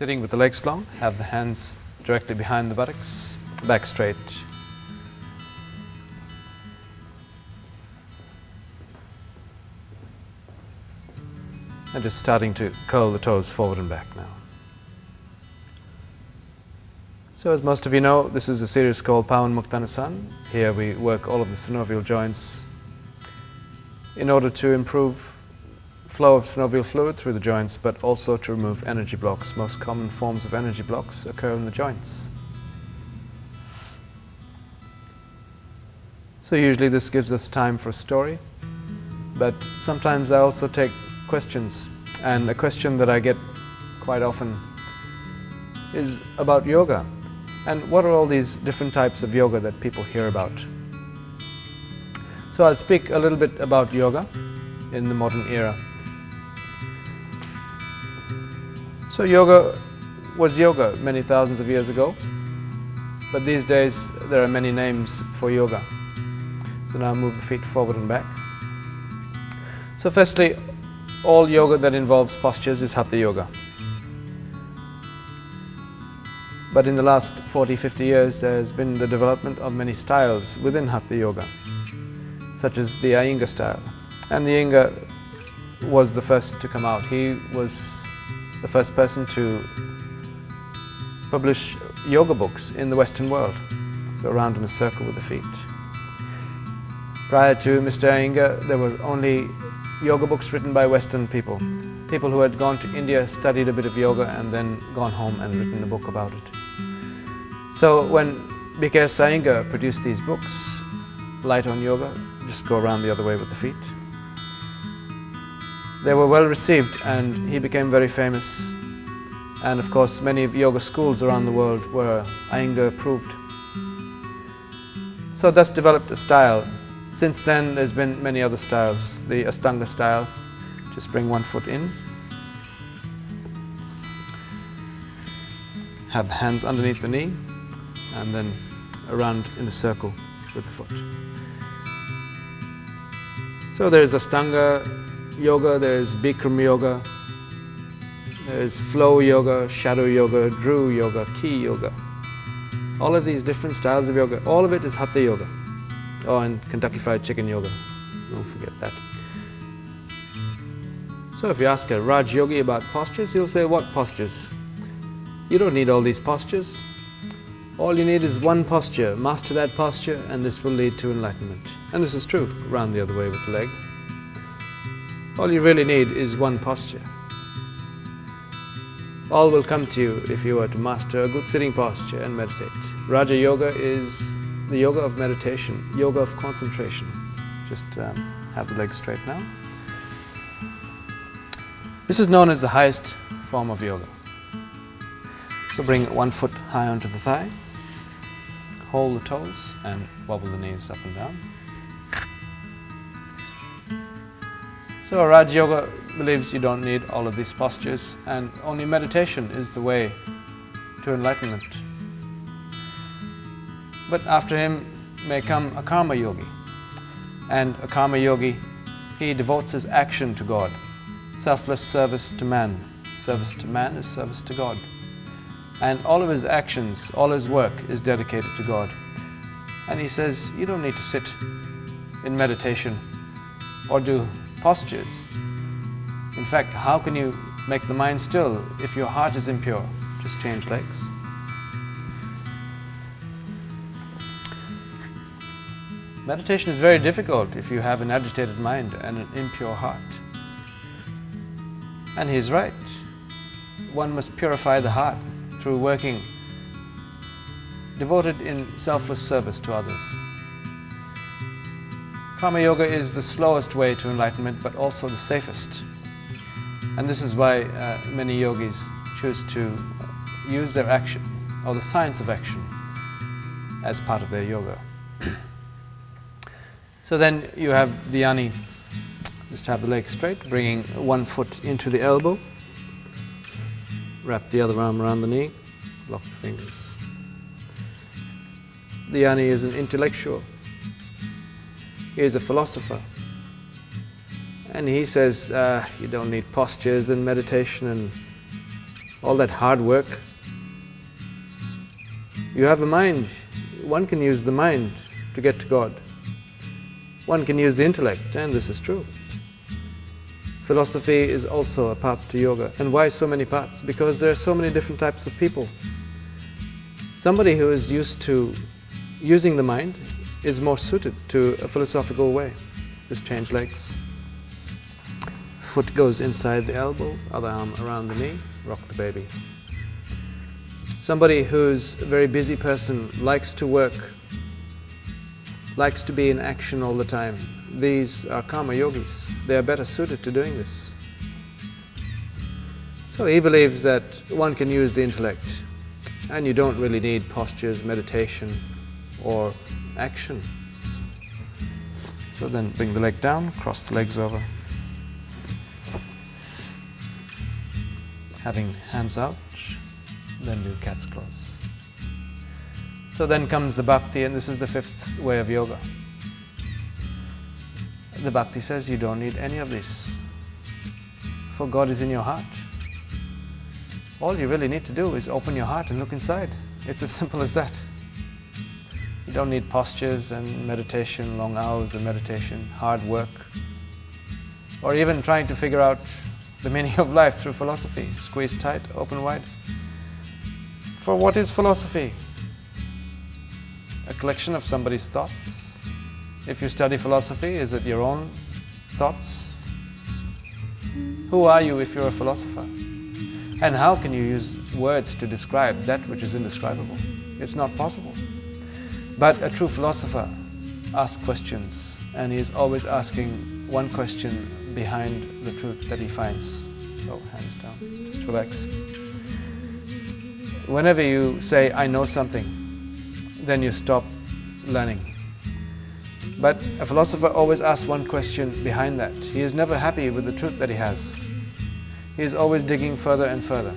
Sitting with the legs long, have the hands directly behind the buttocks, back straight. And just starting to curl the toes forward and back now. So as most of you know, this is a series called Pawan Muktanasan. Here we work all of the synovial joints in order to improve flow of synovial fluid through the joints, but also to remove energy blocks. Most common forms of energy blocks occur in the joints. So usually this gives us time for a story, but sometimes I also take questions, and a question that I get quite often is about yoga. And what are all these different types of yoga that people hear about? So I'll speak a little bit about yoga in the modern era. So yoga was yoga many thousands of years ago, but these days there are many names for yoga. So now move the feet forward and back. So firstly, all yoga that involves postures is Hatha Yoga. But in the last 40-50 years there has been the development of many styles within Hatha Yoga, such as the Astanga Style. And the Iyengar was the first to come out. He was the first person to publish yoga books in the Western world, so around in a circle with the feet. Prior to Mr. Iyengar, there were only yoga books written by Western people. People who had gone to India, studied a bit of yoga and then gone home and written a book about it. So when B.K.S. Iyengar produced these books, Light on Yoga, just go around the other way with the feet, they were well received and he became very famous. And of course many yoga schools around the world were Iyengar approved. So thus developed a style. Since then there's been many other styles. The Astanga Style, just bring one foot in, have the hands underneath the knee, and then around in a circle with the foot. So there's Astanga Yoga, there's Bikram Yoga, there's Flow Yoga, Shadow Yoga, Dhruv Yoga, Ki Yoga. All of these different styles of yoga, all of it is Hatha Yoga. Oh, and Kentucky Fried Chicken Yoga, don't forget that. So if you ask a Raj Yogi about postures, he'll say, what postures? You don't need all these postures. All you need is one posture. Master that posture and this will lead to enlightenment. And this is true. Round the other way with the leg. All you really need is one posture. All will come to you if you were to master a good sitting posture and meditate. Raja Yoga is the yoga of meditation, yoga of concentration. Just have the legs straight now. This is known as the highest form of yoga. So bring one foot high onto the thigh, hold the toes and wobble the knees up and down. So Raj Yoga believes you don't need all of these postures and only meditation is the way to enlightenment. But after him may come a Karma Yogi, and a Karma Yogi, he devotes his action to God. Selfless service to man. Service to man is service to God. And all of his actions, all his work is dedicated to God. And he says, you don't need to sit in meditation or do postures. In fact, how can you make the mind still if your heart is impure? Just change legs. Meditation is very difficult if you have an agitated mind and an impure heart. And he's right. One must purify the heart through working devoted in selfless service to others. Karma Yoga is the slowest way to enlightenment, but also the safest. And this is why many yogis choose to use their action, or the science of action, as part of their yoga. So then you have Dhyani. Just have the leg straight, bringing one foot into the elbow. Wrap the other arm around the knee, lock the fingers. Dhyani is an intellectual. He is a philosopher. And he says, you don't need postures and meditation and all that hard work. You have a mind. One can use the mind to get to God. One can use the intellect, and this is true. Philosophy is also a path to yoga. And why so many paths? Because there are so many different types of people. Somebody who is used to using the mind is more suited to a philosophical way. Just change legs. Foot goes inside the elbow, other arm around the knee, rock the baby. Somebody who's a very busy person, likes to work, likes to be in action all the time. These are karma yogis. They are better suited to doing this. So he believes that one can use the intellect and you don't really need postures, meditation or action. So then bring the leg down, cross the legs over. Having hands out, then do cat's claws. So then comes the Bhakti, and this is the fifth way of yoga. The Bhakti says you don't need any of this, for God is in your heart. All you really need to do is open your heart and look inside. It's as simple as that. You don't need postures and meditation, long hours of meditation, hard work, or even trying to figure out the meaning of life through philosophy. Squeeze tight, open wide. For what is philosophy? A collection of somebody's thoughts. If you study philosophy, is it your own thoughts? Who are you if you're a philosopher? And how can you use words to describe that which is indescribable? It's not possible. But a true philosopher asks questions, and he is always asking one question behind the truth that he finds. So hands down, just relax. Whenever you say, I know something, then you stop learning. But a philosopher always asks one question behind that. He is never happy with the truth that he has. He is always digging further and further.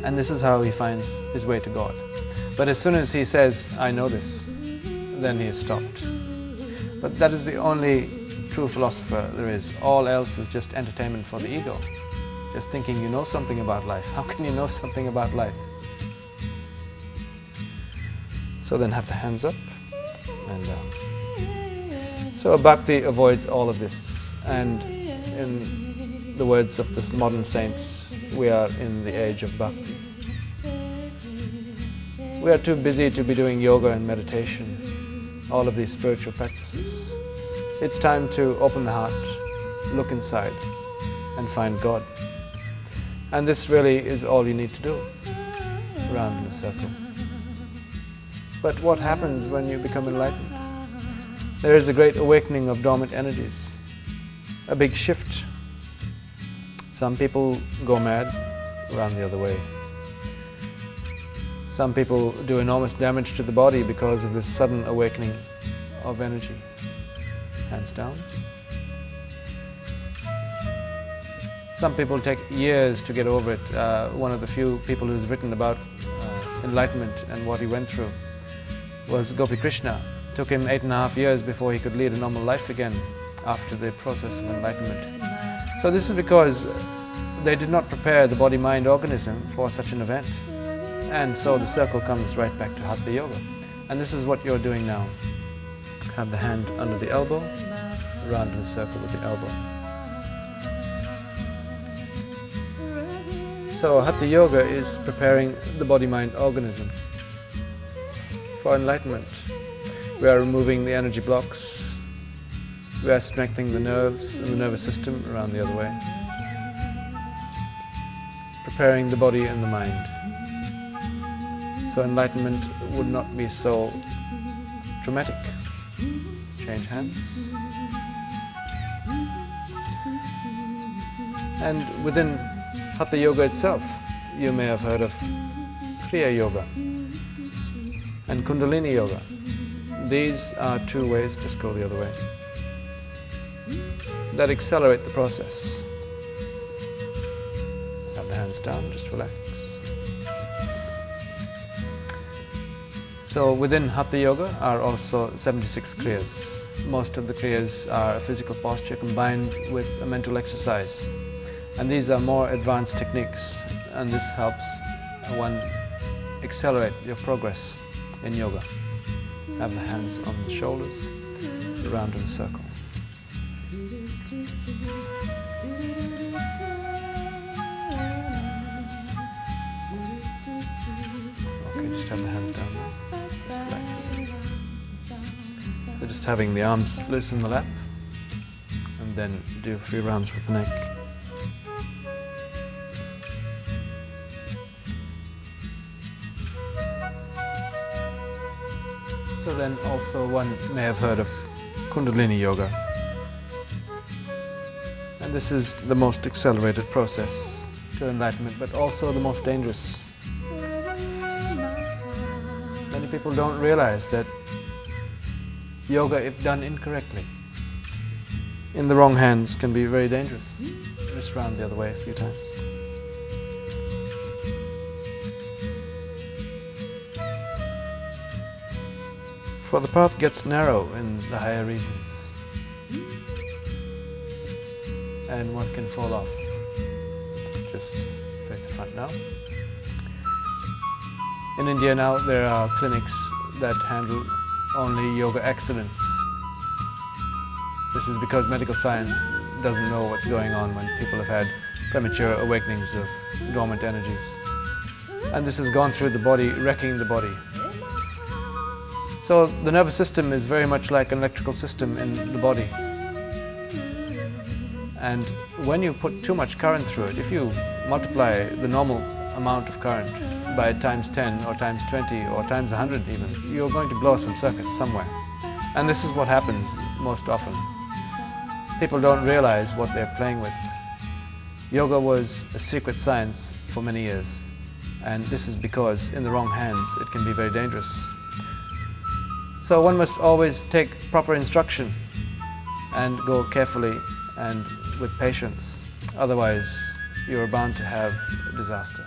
And this is how he finds his way to God. But as soon as he says, I know this, then he is stopped. But that is the only true philosopher there is. All else is just entertainment for the ego. Just thinking you know something about life. How can you know something about life? So then have the hands up and down. So Bhakti avoids all of this, and in the words of this modern saints, we are in the age of Bhakti. We are too busy to be doing yoga and meditation, all of these spiritual practices. It's time to open the heart, look inside, and find God. And this really is all you need to do, round in a circle. But what happens when you become enlightened? There is a great awakening of dormant energies, a big shift. Some people go mad, run the other way. Some people do enormous damage to the body because of this sudden awakening of energy. Hands down. Some people take years to get over it. One of the few people who's written about enlightenment and what he went through was Gopi Krishna. It took him 8.5 years before he could lead a normal life again after the process of enlightenment. So this is because they did not prepare the body-mind organism for such an event. And so the circle comes right back to Hatha Yoga. And this is what you're doing now. Have the hand under the elbow, round in a circle with the elbow. So Hatha Yoga is preparing the body-mind organism for enlightenment. We are removing the energy blocks. We are strengthening the nerves and the nervous system around the other way. Preparing the body and the mind. So enlightenment would not be so dramatic. Change hands. And within Hatha Yoga itself, you may have heard of Kriya Yoga and Kundalini Yoga. These are two ways, just go the other way, that accelerate the process. Have the hands down, just relax. So within Hatha Yoga are also 76 Kriyas. Most of the Kriyas are a physical posture combined with a mental exercise. And these are more advanced techniques and this helps one accelerate your progress in yoga. Have the hands on the shoulders, around in a circle. Okay, just have the hands down there. Just relax. So just having the arms loose in the lap, and then do a few rounds with the neck. So then also one may have heard of Kundalini Yoga. And this is the most accelerated process to enlightenment, but also the most dangerous. Many people don't realize that yoga, if done incorrectly, in the wrong hands, can be very dangerous. Just round the other way a few times. For the path gets narrow in the higher regions, and one can fall off. Just face the front now. In India now there are clinics that handle only yoga accidents. This is because medical science doesn't know what's going on when people have had premature awakenings of dormant energies. And this has gone through the body, wrecking the body. So the nervous system is very much like an electrical system in the body. And when you put too much current through it, if you multiply the normal amount of current by times 10 or times 20 or times 100 even, you're going to blow some circuits somewhere. And this is what happens most often. People don't realize what they're playing with. Yoga was a secret science for many years. And this is because in the wrong hands it can be very dangerous. So one must always take proper instruction and go carefully and with patience. Otherwise, you're bound to have disaster.